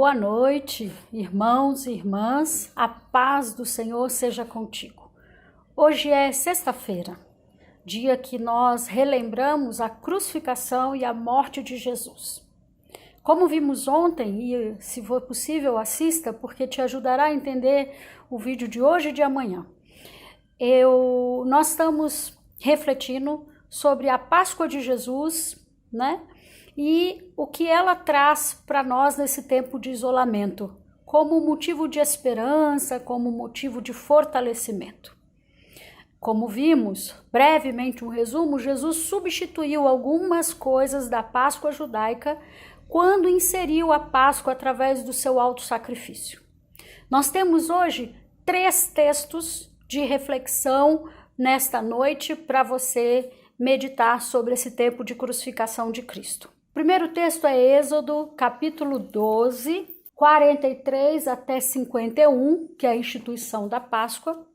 Boa noite, irmãos e irmãs, a paz do Senhor seja contigo. Hoje é sexta-feira, dia que nós relembramos a crucificação e a morte de Jesus. Como vimos ontem, e se for possível assista, porque te ajudará a entender o vídeo de hoje e de amanhã. Nós estamos refletindo sobre a Páscoa de Jesus, né? E o que ela traz para nós nesse tempo de isolamento, como motivo de esperança, como motivo de fortalecimento. Como vimos, brevemente um resumo, Jesus substituiu algumas coisas da Páscoa judaica quando inseriu a Páscoa através do seu auto-sacrifício. Nós temos hoje 3 textos de reflexão nesta noite para você meditar sobre esse tempo de crucificação de Cristo. O primeiro texto é Êxodo, capítulo 12, 43 até 51, que é a instituição da Páscoa.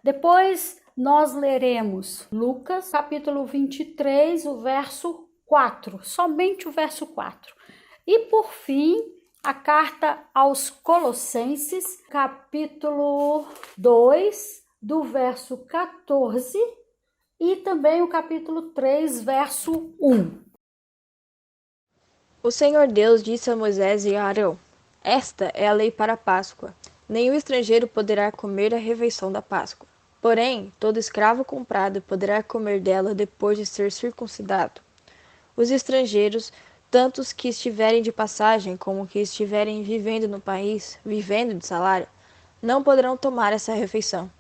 Depois nós leremos Lucas, capítulo 23, o verso 4, somente o verso 4. E por fim, a carta aos Colossenses, capítulo 2, do verso 14, e também o capítulo 3, verso 1. O Senhor Deus disse a Moisés e a Arão: Esta é a lei para a Páscoa. Nenhum estrangeiro poderá comer a refeição da Páscoa. Porém, todo escravo comprado poderá comer dela depois de ser circuncidado. Os estrangeiros, tanto os que estiverem de passagem como os que estiverem vivendo no país, vivendo de salário, não poderão tomar essa refeição.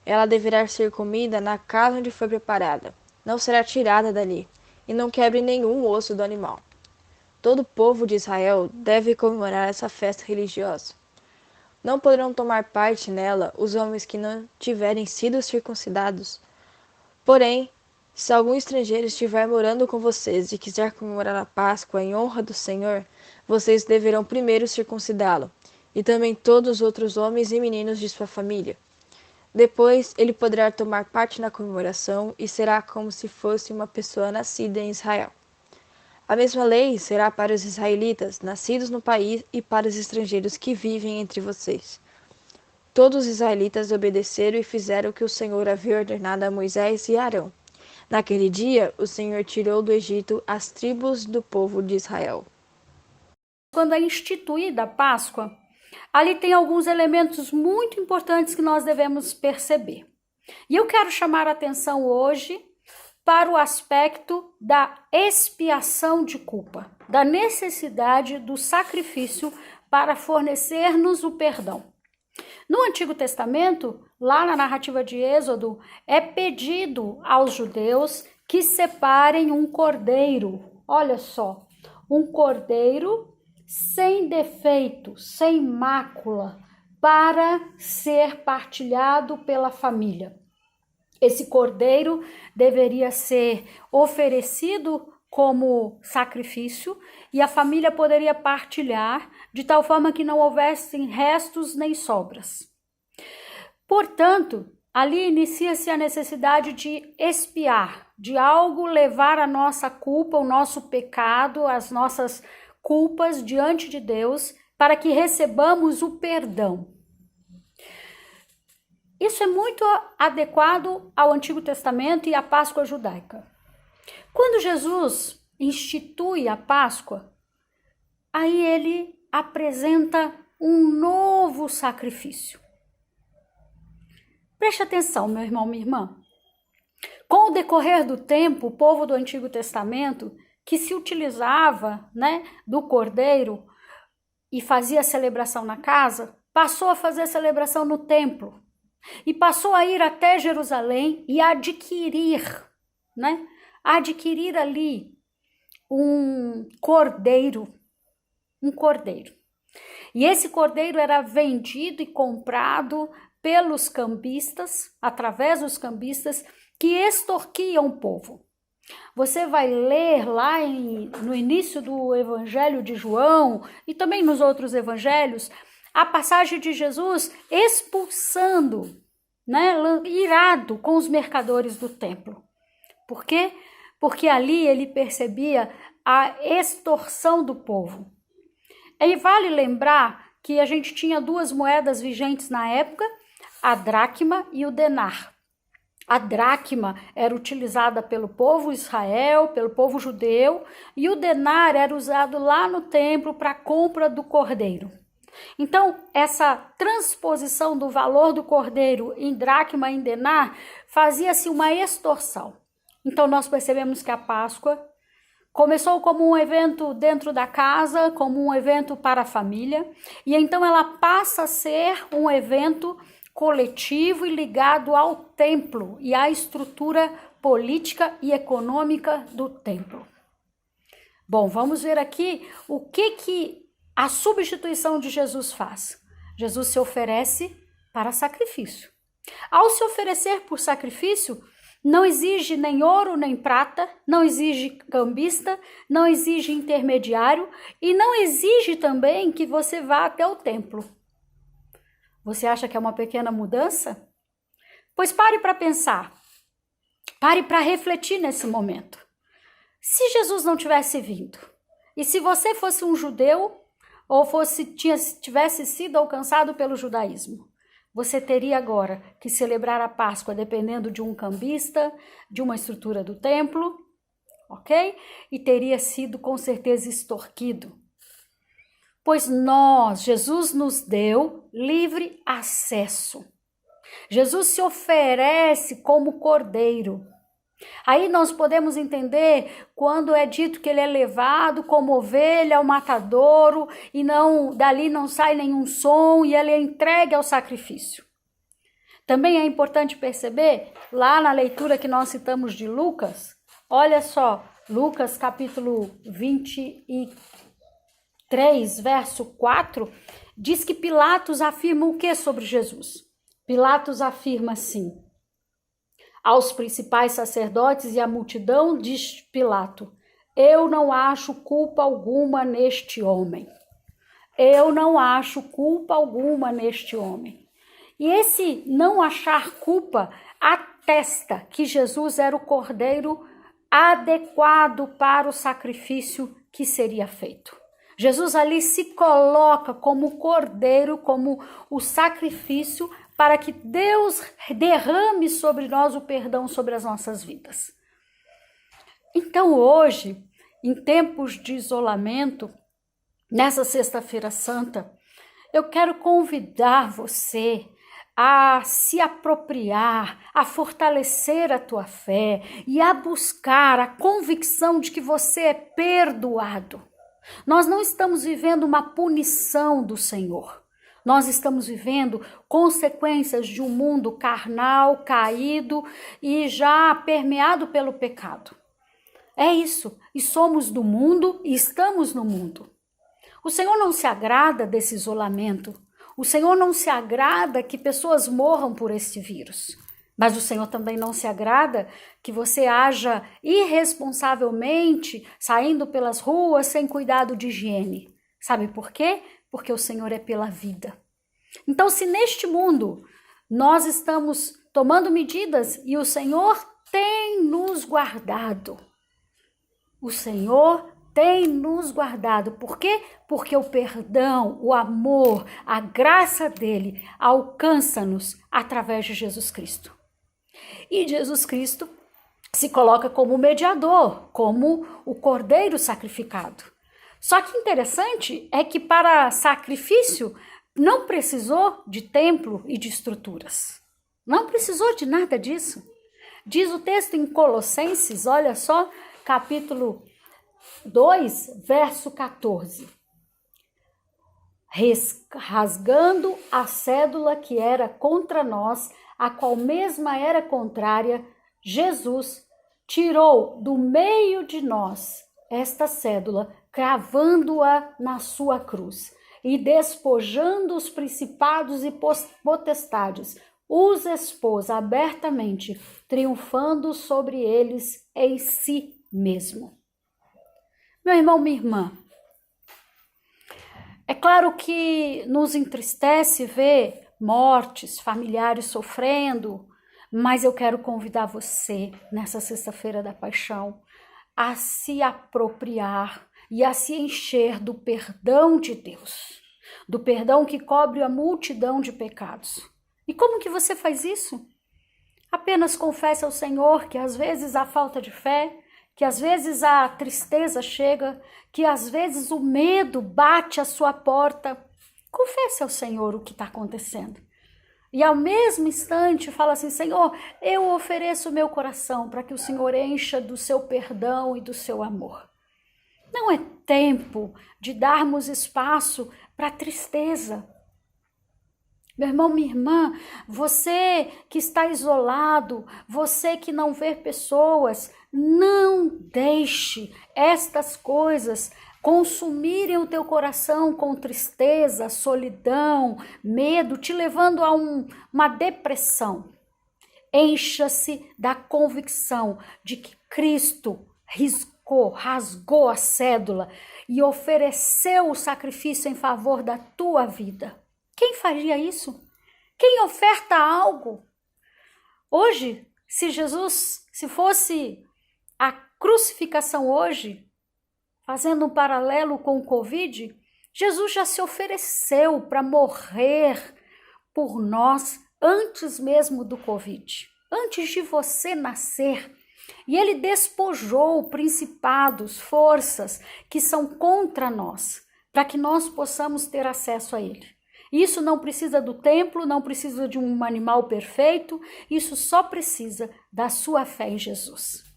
Ela deverá ser comida na casa onde foi preparada. Não será tirada dali, e não quebre nenhum osso do animal. Todo o povo de Israel deve comemorar essa festa religiosa. Não poderão tomar parte nela os homens que não tiverem sido circuncidados. Porém, se algum estrangeiro estiver morando com vocês e quiser comemorar a Páscoa em honra do Senhor, vocês deverão primeiro circuncidá-lo, e também todos os outros homens e meninos de sua família. Depois, ele poderá tomar parte na comemoração e será como se fosse uma pessoa nascida em Israel. A mesma lei será para os israelitas, nascidos no país, e para os estrangeiros que vivem entre vocês. Todos os israelitas obedeceram e fizeram o que o Senhor havia ordenado a Moisés e Arão. Naquele dia, o Senhor tirou do Egito as tribos do povo de Israel. Quando é instituída a Páscoa, ali tem alguns elementos muito importantes que nós devemos perceber. E eu quero chamar a atenção hoje para o aspecto da expiação de culpa, da necessidade do sacrifício para fornecer-nos o perdão. No Antigo Testamento, lá na narrativa de Êxodo, é pedido aos judeus que separem um cordeiro, olha só, um cordeiro sem defeito, sem mácula, para ser partilhado pela família. Esse cordeiro deveria ser oferecido como sacrifício e a família poderia partilhar de tal forma que não houvessem restos nem sobras. Portanto, ali inicia-se a necessidade de expiar, de algo levar a nossa culpa, o nosso pecado, as nossas culpas diante de Deus, para que recebamos o perdão. Isso é muito adequado ao Antigo Testamento e à Páscoa judaica. Quando Jesus institui a Páscoa, aí ele apresenta um novo sacrifício. Preste atenção, meu irmão, minha irmã. Com o decorrer do tempo, o povo do Antigo Testamento, que se utilizava, do cordeiro e fazia celebração na casa, passou a fazer celebração no templo. E passou a ir até Jerusalém e adquirir ali um cordeiro. E esse cordeiro era vendido e comprado pelos cambistas, através dos cambistas, que extorquiam o povo. Você vai ler lá no início do Evangelho de João e também nos outros evangelhos, a passagem de Jesus expulsando, irado com os mercadores do templo. Por quê? Porque ali ele percebia a extorsão do povo. E vale lembrar que a gente tinha duas moedas vigentes na época, a dracma e o denar. A dracma era utilizada pelo povo Israel, pelo povo judeu, e o denar era usado lá no templo para a compra do cordeiro. Então, essa transposição do valor do cordeiro em dracma e em denar fazia-se uma extorsão. Então, nós percebemos que a Páscoa começou como um evento dentro da casa, como um evento para a família, e então ela passa a ser um evento coletivo e ligado ao templo e à estrutura política e econômica do templo. Bom, vamos ver aqui o que a substituição de Jesus faz. Jesus se oferece para sacrifício. Ao se oferecer por sacrifício, não exige nem ouro nem prata, não exige cambista, não exige intermediário e não exige também que você vá até o templo. Você acha que é uma pequena mudança? Pois pare para pensar, pare para refletir nesse momento. Se Jesus não tivesse vindo, e se você fosse um judeu, ou tivesse sido alcançado pelo judaísmo, você teria agora que celebrar a Páscoa dependendo de um cambista, de uma estrutura do templo, ok? E teria sido com certeza extorquido. Pois Jesus nos deu livre acesso. Jesus se oferece como cordeiro. Aí nós podemos entender quando é dito que ele é levado como ovelha ao matadouro e dali não sai nenhum som e ele é entregue ao sacrifício. Também é importante perceber, lá na leitura que nós citamos de Lucas, olha só, Lucas capítulo 23, verso 4, diz que Pilatos afirma o que sobre Jesus? Pilatos afirma assim: aos principais sacerdotes e à multidão, diz Pilato: eu não acho culpa alguma neste homem. Eu não acho culpa alguma neste homem. E esse não achar culpa atesta que Jesus era o cordeiro adequado para o sacrifício que seria feito. Jesus ali se coloca como cordeiro, como o sacrifício para que Deus derrame sobre nós o perdão sobre as nossas vidas. Então hoje, em tempos de isolamento, nessa Sexta-feira Santa, eu quero convidar você a se apropriar, a fortalecer a tua fé e a buscar a convicção de que você é perdoado. Nós não estamos vivendo uma punição do Senhor. Nós estamos vivendo consequências de um mundo carnal, caído e já permeado pelo pecado. É isso, e somos do mundo e estamos no mundo. O Senhor não se agrada desse isolamento. O Senhor não se agrada que pessoas morram por este vírus. Mas o Senhor também não se agrada que você haja irresponsavelmente saindo pelas ruas sem cuidado de higiene. Sabe por quê? Porque o Senhor é pela vida. Então, se neste mundo nós estamos tomando medidas e o Senhor tem nos guardado, o Senhor tem nos guardado. Por quê? Porque o perdão, o amor, a graça dele alcança-nos através de Jesus Cristo. E Jesus Cristo se coloca como mediador, como o cordeiro sacrificado. Só que interessante é que para sacrifício não precisou de templo e de estruturas. Não precisou de nada disso. Diz o texto em Colossenses, olha só, capítulo 2, verso 14. Rasgando a cédula que era contra nós, a qual mesma era contrária, Jesus tirou do meio de nós esta cédula, cravando-a na sua cruz e despojando os principados e potestades, os expôs abertamente, triunfando sobre eles em si mesmo. Meu irmão, minha irmã, é claro que nos entristece ver mortes, familiares sofrendo, mas eu quero convidar você, nessa Sexta-feira da Paixão, a se apropriar e a se encher do perdão de Deus, do perdão que cobre a multidão de pecados. E como que você faz isso? Apenas confesse ao Senhor que às vezes há falta de fé, que às vezes a tristeza chega, que às vezes o medo bate à sua porta. Confesse ao Senhor o que está acontecendo. E ao mesmo instante fala assim: Senhor, eu ofereço o meu coração para que o Senhor encha do seu perdão e do seu amor. Não é tempo de darmos espaço para a tristeza. Meu irmão, minha irmã, você que está isolado, você que não vê pessoas, não deixe estas coisas consumirem o teu coração com tristeza, solidão, medo, te levando a uma depressão. Encha-se da convicção de que Cristo rasgou a cédula e ofereceu o sacrifício em favor da tua vida. Quem faria isso? Quem oferta algo? Hoje, se fosse a crucificação hoje, fazendo um paralelo com o Covid, Jesus já se ofereceu para morrer por nós antes mesmo do Covid, antes de você nascer. E ele despojou principados, forças que são contra nós, para que nós possamos ter acesso a ele. Isso não precisa do templo, não precisa de um animal perfeito, isso só precisa da sua fé em Jesus.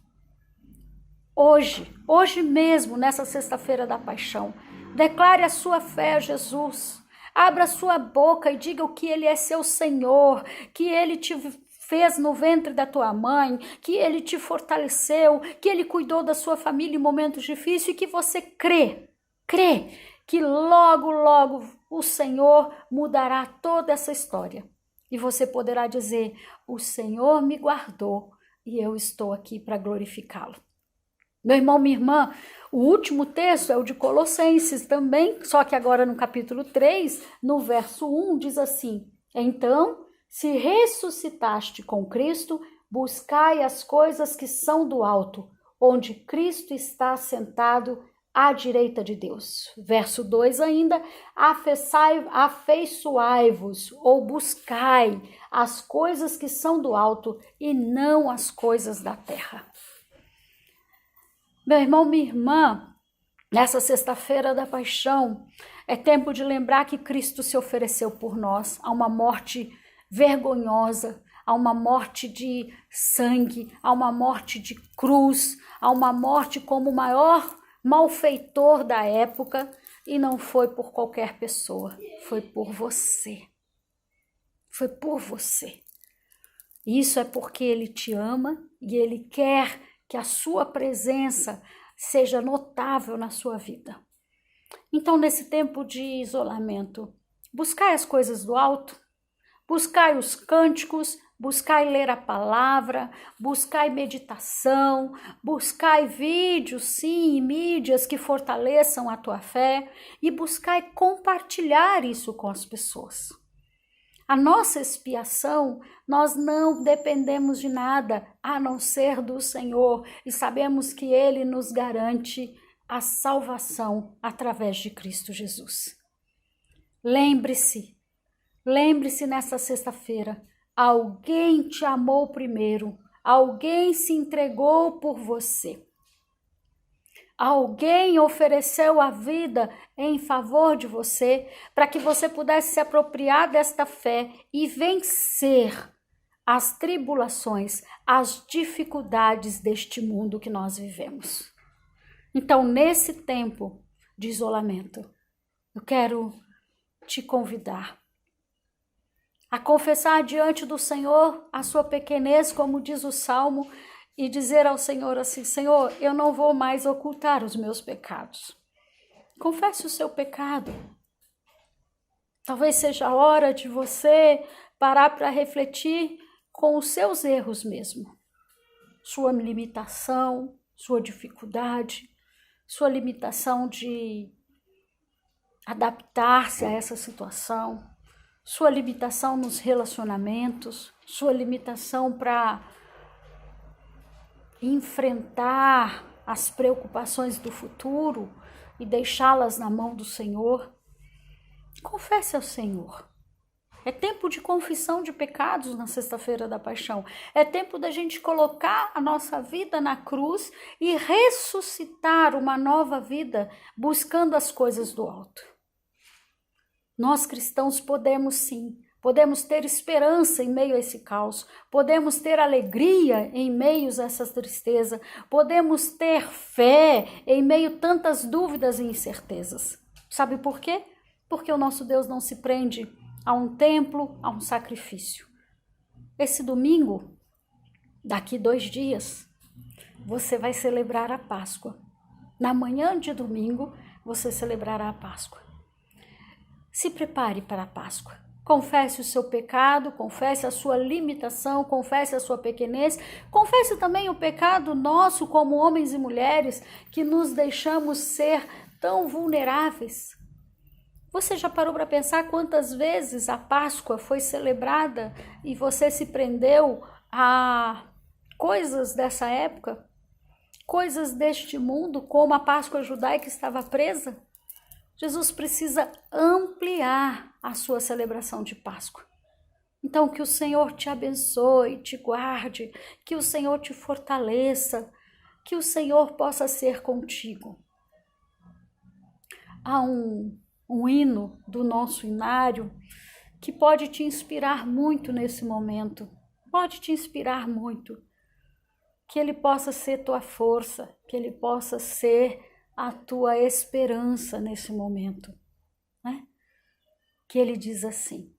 Hoje mesmo, nessa sexta-feira da paixão, declare a sua fé a Jesus. Abra sua boca e diga o que ele é seu Senhor, que ele te fez no ventre da tua mãe, que ele te fortaleceu, que ele cuidou da sua família em momentos difíceis e que você crê que logo, logo o Senhor mudará toda essa história. E você poderá dizer: o Senhor me guardou e eu estou aqui para glorificá-lo. Meu irmão, minha irmã, o último texto é o de Colossenses também, só que agora no capítulo 3, no verso 1, diz assim: então, se ressuscitaste com Cristo, buscai as coisas que são do alto, onde Cristo está sentado à direita de Deus. Verso 2 ainda: afeiçoai-vos ou buscai as coisas que são do alto e não as coisas da terra. Meu irmão, minha irmã, nessa sexta-feira da paixão, é tempo de lembrar que Cristo se ofereceu por nós a uma morte vergonhosa, a uma morte de sangue, a uma morte de cruz, a uma morte como o maior malfeitor da época, e não foi por qualquer pessoa, foi por você. Foi por você. Isso é porque ele te ama e ele quer que a sua presença seja notável na sua vida. Então, nesse tempo de isolamento, buscai as coisas do alto, buscai os cânticos, buscai ler a palavra, buscai meditação, buscai vídeos, sim, e mídias que fortaleçam a tua fé e buscai compartilhar isso com as pessoas. A nossa expiação, nós não dependemos de nada a não ser do Senhor e sabemos que Ele nos garante a salvação através de Cristo Jesus. Lembre-se nessa sexta-feira, alguém te amou primeiro, alguém se entregou por você. Alguém ofereceu a vida em favor de você para que você pudesse se apropriar desta fé e vencer as tribulações, as dificuldades deste mundo que nós vivemos. Então, nesse tempo de isolamento, eu quero te convidar a confessar diante do Senhor a sua pequenez, como diz o Salmo, e dizer ao Senhor assim: Senhor, eu não vou mais ocultar os meus pecados. Confesse o seu pecado. Talvez seja a hora de você parar para refletir com os seus erros mesmo. Sua limitação, sua dificuldade, sua limitação de adaptar-se a essa situação, sua limitação nos relacionamentos, sua limitação para enfrentar as preocupações do futuro, e deixá-las na mão do Senhor. Confesse ao Senhor. É tempo de confissão de pecados na Sexta-feira da Paixão. É tempo da gente colocar a nossa vida na cruz e ressuscitar uma nova vida buscando as coisas do alto. Nós cristãos podemos sim, podemos ter esperança em meio a esse caos, podemos ter alegria em meio a essa tristeza, podemos ter fé em meio a tantas dúvidas e incertezas. Sabe por quê? Porque o nosso Deus não se prende a um templo, a um sacrifício. Esse domingo, daqui 2 dias, você vai celebrar a Páscoa. Na manhã de domingo, você celebrará a Páscoa. Se prepare para a Páscoa. Confesse o seu pecado, confesse a sua limitação, confesse a sua pequenez, confesse também o pecado nosso como homens e mulheres que nos deixamos ser tão vulneráveis. Você já parou para pensar quantas vezes a Páscoa foi celebrada e você se prendeu a coisas dessa época? Coisas deste mundo, como a Páscoa judaica estava presa? Jesus precisa ampliar a sua celebração de Páscoa. Então, que o Senhor te abençoe, te guarde, que o Senhor te fortaleça, que o Senhor possa ser contigo. Há um hino do nosso inário que pode te inspirar muito nesse momento, pode te inspirar muito, que ele possa ser tua força, que ele possa ser a tua esperança nesse momento, né? Que ele diz assim: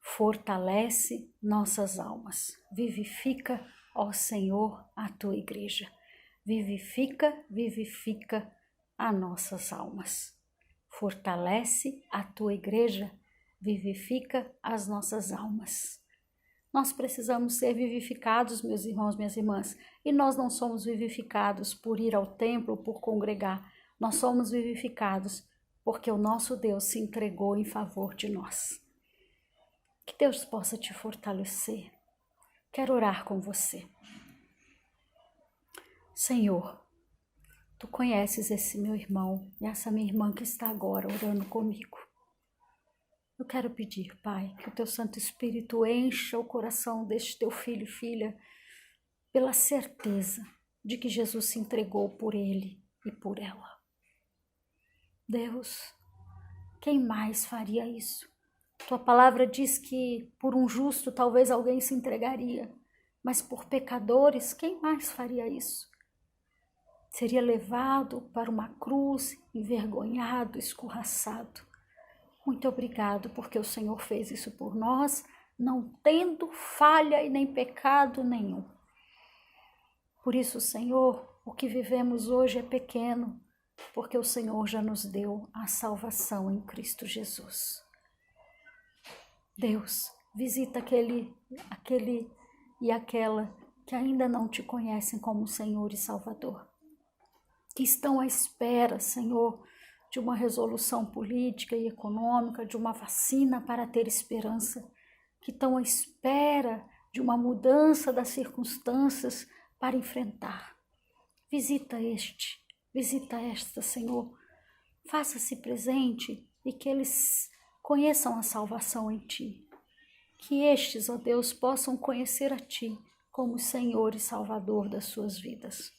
fortalece nossas almas, vivifica, ó Senhor, a tua igreja, vivifica as nossas almas. Fortalece a tua igreja, vivifica as nossas almas. Nós precisamos ser vivificados, meus irmãos, minhas irmãs, e nós não somos vivificados por ir ao templo, por congregar. Nós somos vivificados porque o nosso Deus se entregou em favor de nós. Que Deus possa te fortalecer. Quero orar com você. Senhor, Tu conheces esse meu irmão e essa minha irmã que está agora orando comigo. Eu quero pedir, Pai, que o Teu Santo Espírito encha o coração deste Teu filho e filha pela certeza de que Jesus se entregou por ele e por ela. Deus, quem mais faria isso? Tua palavra diz que por um justo talvez alguém se entregaria, mas por pecadores, quem mais faria isso? Seria levado para uma cruz, envergonhado, escorraçado. Muito obrigado, porque o Senhor fez isso por nós, não tendo falha e nem pecado nenhum. Por isso, Senhor, o que vivemos hoje é pequeno, porque o Senhor já nos deu a salvação em Cristo Jesus. Deus, visita aquele e aquela que ainda não te conhecem como Senhor e Salvador, que estão à espera, Senhor, de uma resolução política e econômica, de uma vacina para ter esperança, que estão à espera de uma mudança das circunstâncias para enfrentar. Visita esta, Senhor. Faça-se presente e que eles conheçam a salvação em Ti. Que estes, ó Deus, possam conhecer a Ti como Senhor e Salvador das suas vidas.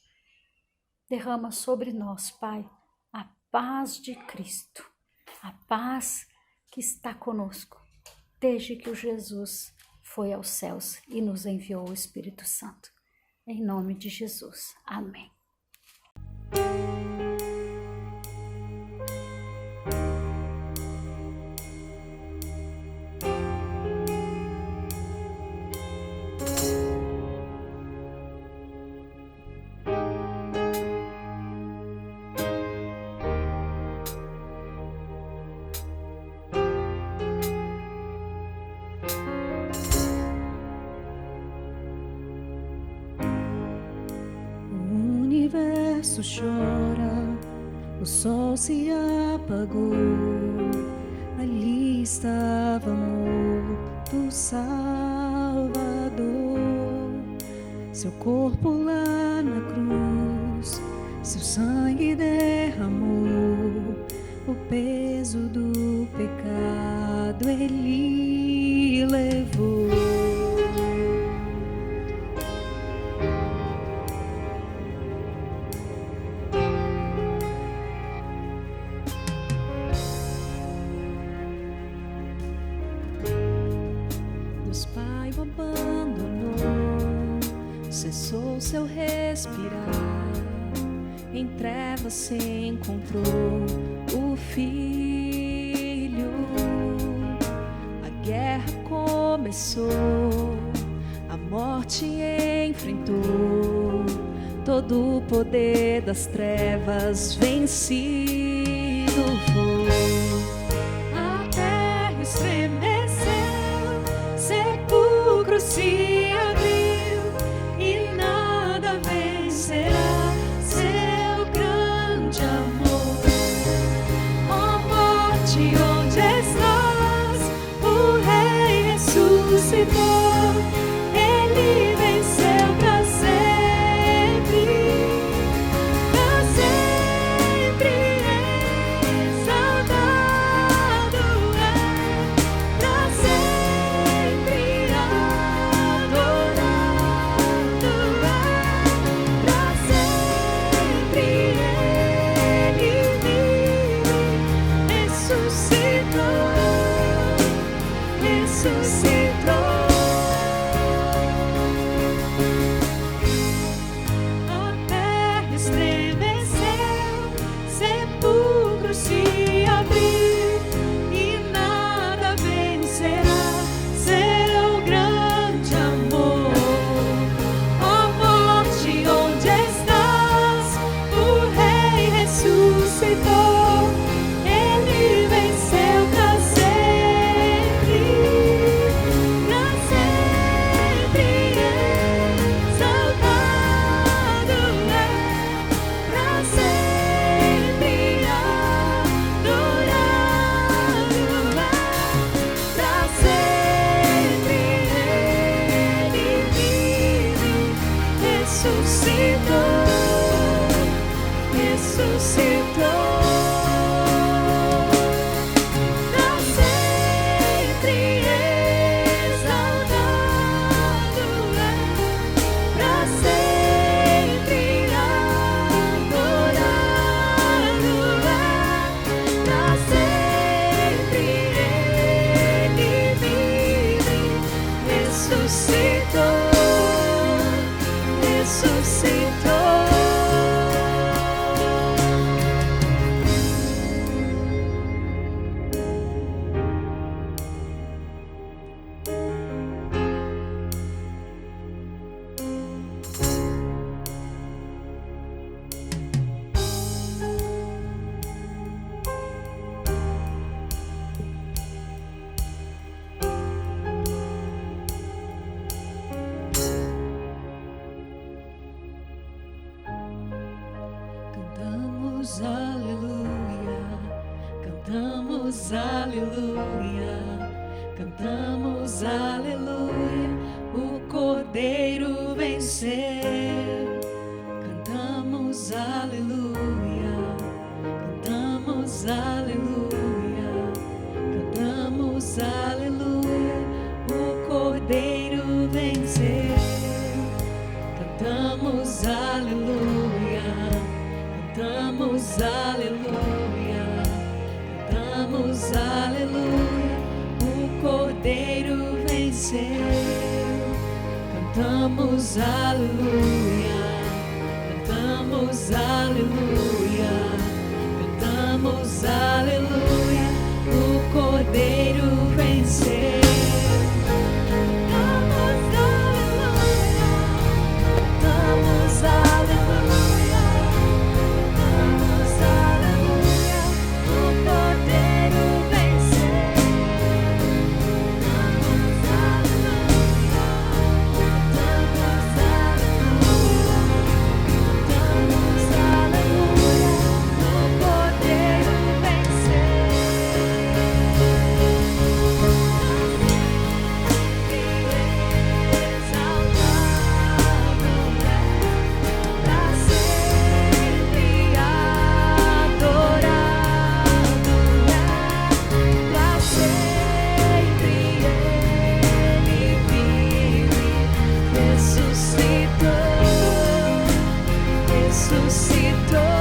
Derrama sobre nós, Pai, a paz de Cristo, a paz que está conosco, desde que o Jesus foi aos céus e nos enviou o Espírito Santo. Em nome de Jesus. Amém. O universo chora, o sol se apagou, ali estava morto Salvador, seu corpo lá na cruz, seu sangue derramou, o peso do pecado Ele levou. Deus Pai o abandonou, cessou seu respirar. Em trevas se encontrou o Filho. A guerra começou, a morte enfrentou, todo o poder das trevas vencido foi. A terra estremeceu, sepulcro se abriu e nada vencerá. Onde estás? O Rei ressuscitou, Ele venceu para sempre exaltado é, para sempre adorado é, para sempre Ele vive. Ressuscitou. A terra estremeceu, sepulcro se abriu e nada vencerá seu grande amor. Ó morte, onde estás? O Rei ressuscitou, Ele venceu para sempre exaltado é, para sempre adorado é, para sempre Ele vive. Ressuscitou. Para sempre exaltado é, para sempre adorado é, para sempre Ele vive. Ressuscitou. Cantamos aleluia, cantamos aleluia, cantamos aleluia, o Cordeiro venceu. Cantamos aleluia, cantamos aleluia, cantamos aleluia, o Cordeiro venceu. Cantamos aleluia, cantamos aleluia, cantamos aleluia, o Cordeiro venceu. Cantamos aleluia, cantamos aleluia, cantamos aleluia, o Cordeiro venceu. ressuscitou.